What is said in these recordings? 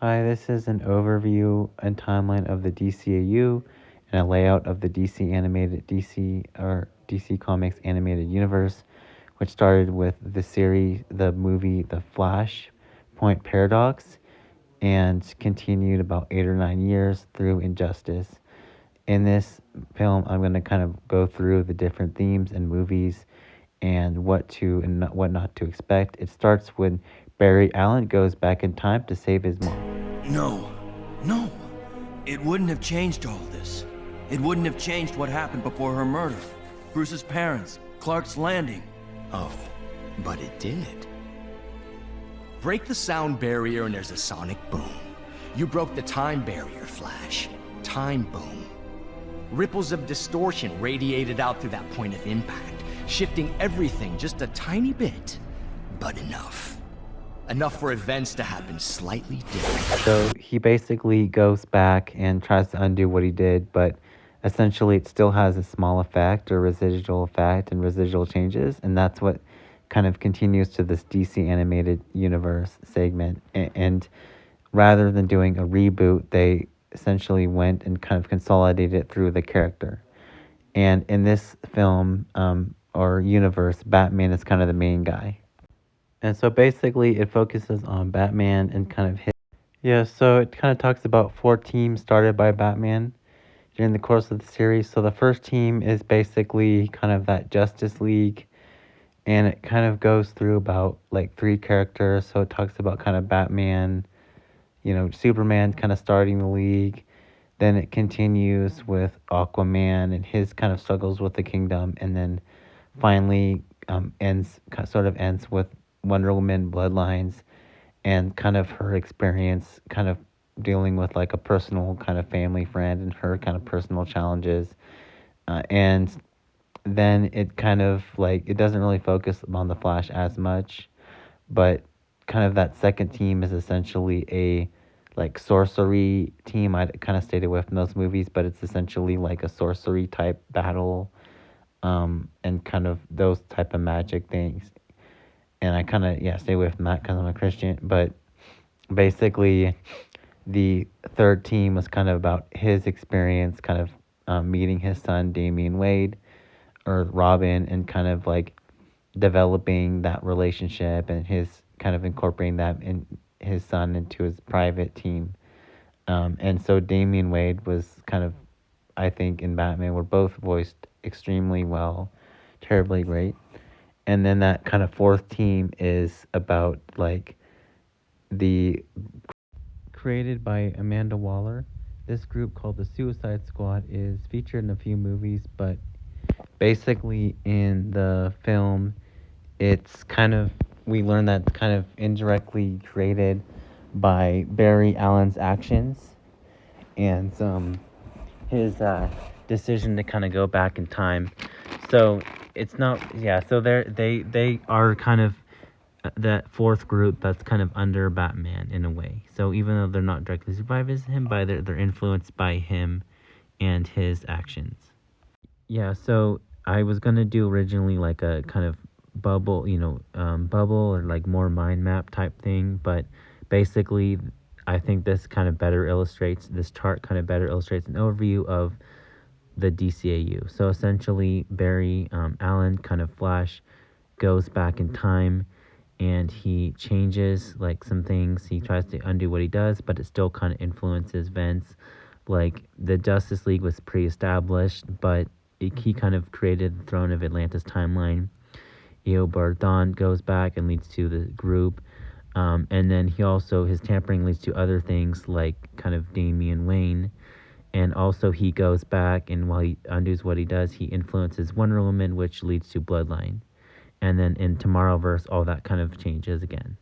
Hi, this is an overview and timeline of the DCAU and a layout of the DC Comics animated universe, which started with the movie The Flash Point Paradox, and continued about 8 or 9 years through Injustice. In this film, I'm going to kind of go through the different themes and movies and what to and what not to expect. It starts when Barry Allen goes back in time to save his mom. No. No. It wouldn't have changed all this. It wouldn't have changed what happened before her murder. Bruce's parents, Clark's Landing. Oh, but it did. Break the sound barrier and there's a sonic boom. You broke the time barrier, Flash. Time boom. Ripples of distortion radiated out through that point of impact, shifting everything just a tiny bit, but enough. Enough for events to happen slightly different. So he basically goes back and tries to undo what he did, but essentially it still has a small effect or residual effect and residual changes, and that's what kind of continues to this DC animated universe segment. And rather than doing a reboot, they essentially went and kind of consolidated it through the character. And in this film or universe, Batman is kind of the main guy. And so basically it focuses on Batman and kind of his... Yeah, so it kind of talks about 4 teams started by Batman during the course of the series. So the first team is basically kind of that Justice League, and it kind of goes through about like 3 characters. So it talks about kind of Batman, Superman kind of starting the league. Then it continues with Aquaman and his kind of struggles with the kingdom, and then finally ends with Wonder Woman Bloodlines and kind of her experience kind of dealing with like a personal kind of family friend and her kind of personal challenges. And then it kind of like, it doesn't really focus on the Flash as much, but kind of that second team is essentially a like sorcery team. I kind of stayed away from those movies, but it's essentially like a sorcery type battle, and kind of those type of magic things. And I kind of, stay away from that because I'm a Christian. But basically, the third team was kind of about his experience, kind of meeting his son, Damian Wade, or Robin, and kind of like developing that relationship and his kind of incorporating that in his son into his private team. And so Damian Wade was kind of, I think, in Batman, were both voiced extremely well, terribly great. And then that kind of fourth team is about like the created by Amanda Waller. This group called the Suicide Squad is featured in a few movies, but basically in the film, it's kind of, we learn that it's kind of indirectly created by Barry Allen's actions and his decision to kind of go back in time. So it's not, so they are kind of that fourth group that's kind of under Batman in a way. So even though they're not directly supervised by him, they're influenced by him and his actions. Yeah, so I was gonna do originally like a kind of bubble or like more mind map type thing, but basically I think this chart kind of better illustrates an overview of the DCAU. So essentially Barry Allen, kind of Flash, goes back in time and he changes like some things. He tries to undo what he does, but it still kind of influences events. Like the Justice League was pre-established, but he kind of created the Throne of Atlantis timeline. Eobard Thawne goes back and leads to the group. And then his tampering leads to other things like kind of Damian Wayne. And also he goes back, and while he undoes what he does, he influences Wonder Woman, which leads to Bloodline. And then in Tomorrowverse, all that kind of changes again.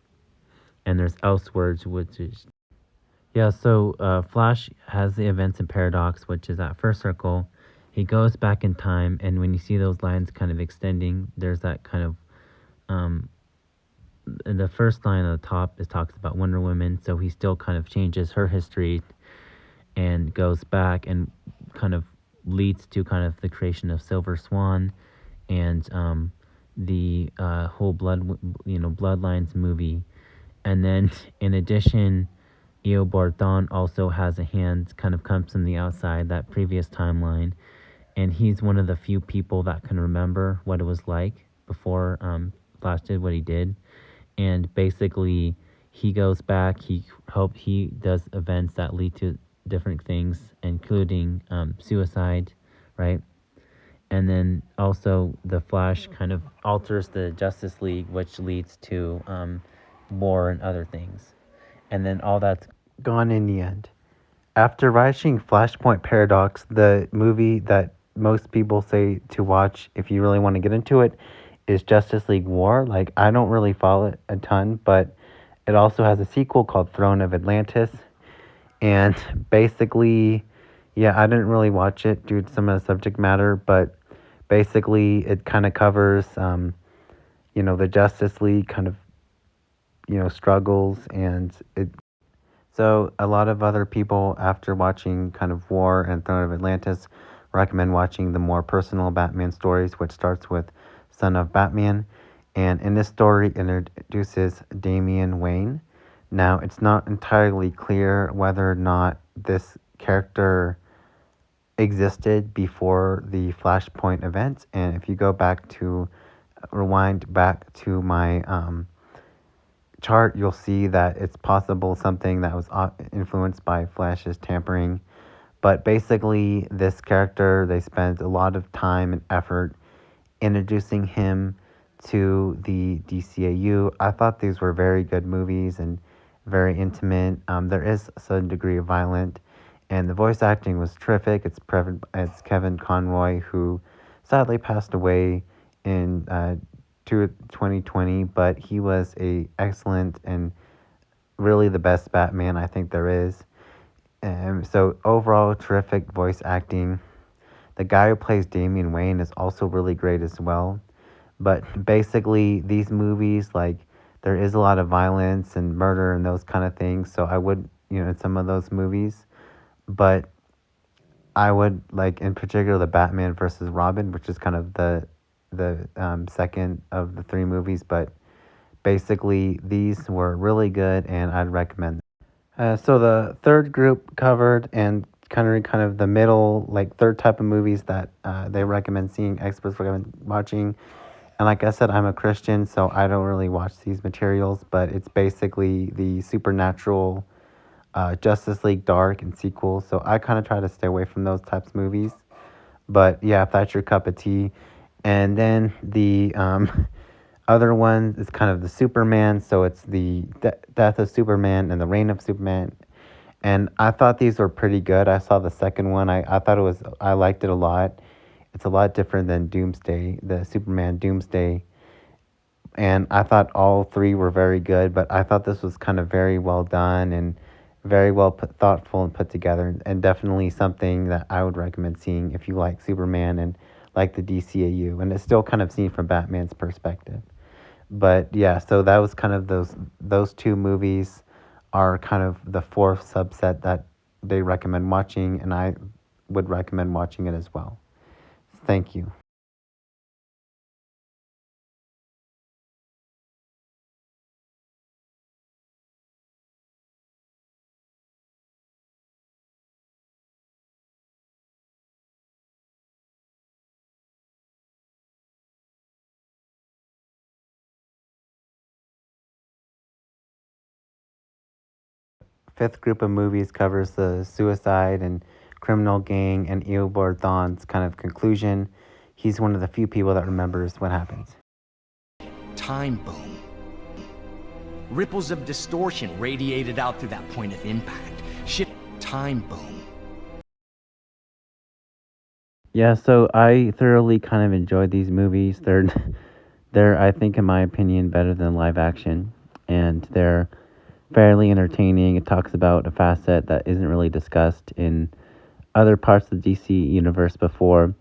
And there's Elseworlds, which is... Yeah, so Flash has the events in Paradox, which is that first circle. He goes back in time, and when you see those lines kind of extending, there's that kind of... in the first line at the top, it talks about Wonder Woman, so he still kind of changes her history and goes back and kind of leads to kind of the creation of Silver Swan and the whole Bloodlines movie. And then in addition, Eobard Thawne also has a hand, kind of comes from the outside, that previous timeline. And he's one of the few people that can remember what it was like before Flash did what he did. And basically, he goes back, he does events that lead to different things, including suicide, right? And then also the Flash kind of alters the Justice League, which leads to war and other things. And then all that's gone in the end. After watching Flashpoint Paradox, the movie that most people say to watch if you really want to get into it is Justice League War. Like, I don't really follow it a ton, but it also has a sequel called Throne of Atlantis. And basically, yeah, I didn't really watch it due to some of the subject matter, but basically it kind of covers, the Justice League kind of, struggles, and it. So a lot of other people, after watching kind of War and Throne of Atlantis, recommend watching the more personal Batman stories, which starts with Son of Batman. And in this story, it introduces Damian Wayne. Now, it's not entirely clear whether or not this character existed before the Flashpoint events. And if you go back to rewind back to my chart, you'll see that it's possible something that was influenced by Flash's tampering. But basically, this character, they spent a lot of time and effort introducing him to the DCAU. I thought these were very good movies and very intimate. There is some degree of violence, and the voice acting was terrific. It's Kevin Conroy, who sadly passed away in 2020, but he was a excellent and really the best Batman I think there is. So overall, terrific voice acting. The guy who plays Damian Wayne is also really great as well. But basically, these movies, like, there is a lot of violence and murder and those kind of things. So I would, in some of those movies. But I would, like, in particular, the Batman versus Robin, which is kind of the second of the three movies. But basically, these were really good, and I'd recommend them. So the third group covered, and kind of the middle, like, third type of movies that they recommend seeing, experts recommend watching. And like I said, I'm a Christian, so I don't really watch these materials, but it's basically the supernatural, Justice League Dark and sequels. So I kind of try to stay away from those types of movies. But yeah, if that's your cup of tea. And then the other one is kind of the Superman. So it's the Death of Superman and the Reign of Superman. And I thought these were pretty good. I saw the second one. I thought I liked it a lot. It's a lot different than Doomsday, the Superman Doomsday. And I thought all three were very good, but I thought this was kind of very well done and very well thoughtful and put together, and definitely something that I would recommend seeing if you like Superman and like the DCAU. And it's still kind of seen from Batman's perspective. But yeah, so that was kind of those two movies are kind of the fourth subset that they recommend watching, and I would recommend watching it as well. Thank you. Fifth group of movies covers the suicide and criminal gang and Eobard Thawne's kind of conclusion. He's one of the few people that remembers what happens. Time boom. Ripples of distortion radiated out through that point of impact. Time boom. Yeah, so I thoroughly kind of enjoyed these movies. They're I think in my opinion better than live action, and they're fairly entertaining. It talks about a facet that isn't really discussed in other parts of the DC universe before.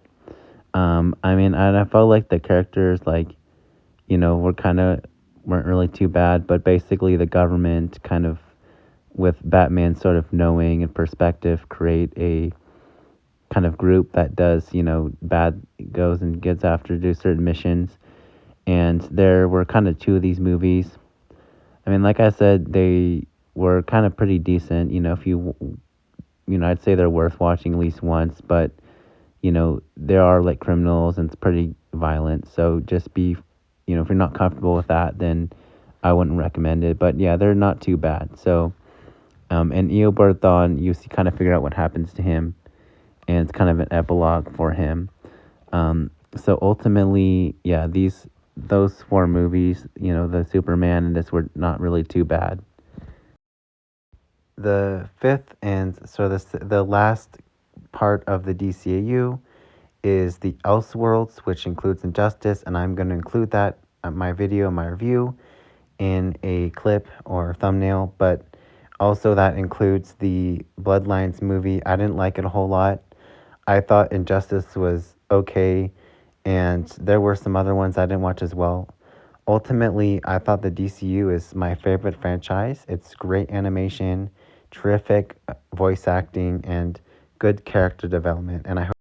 I mean, I felt like the characters, like, weren't really too bad, but basically the government kind of, with Batman sort of knowing and perspective, create a kind of group that does, bad, goes and gets after, do certain missions. And there were kind of two of these movies. I mean, like I said, they were kind of pretty decent. If I'd say they're worth watching at least once, but there are like criminals and it's pretty violent. So just be, if you're not comfortable with that, then I wouldn't recommend it. But yeah, they're not too bad. So, and Eobarthon, you see, kind of figure out what happens to him, and it's kind of an epilogue for him. So ultimately, yeah, those 4 movies, the Superman and this were not really too bad. The fifth and so the last part of the DCAU is the Elseworlds, which includes Injustice, and I'm going to include that my review in a clip or thumbnail, but also that includes the Bloodlines movie. I didn't like it a whole lot. I thought Injustice was okay, and there were some other ones I didn't watch as well. Ultimately, I thought the DCU is my favorite franchise. It's great animation, terrific voice acting, and good character development, and I hope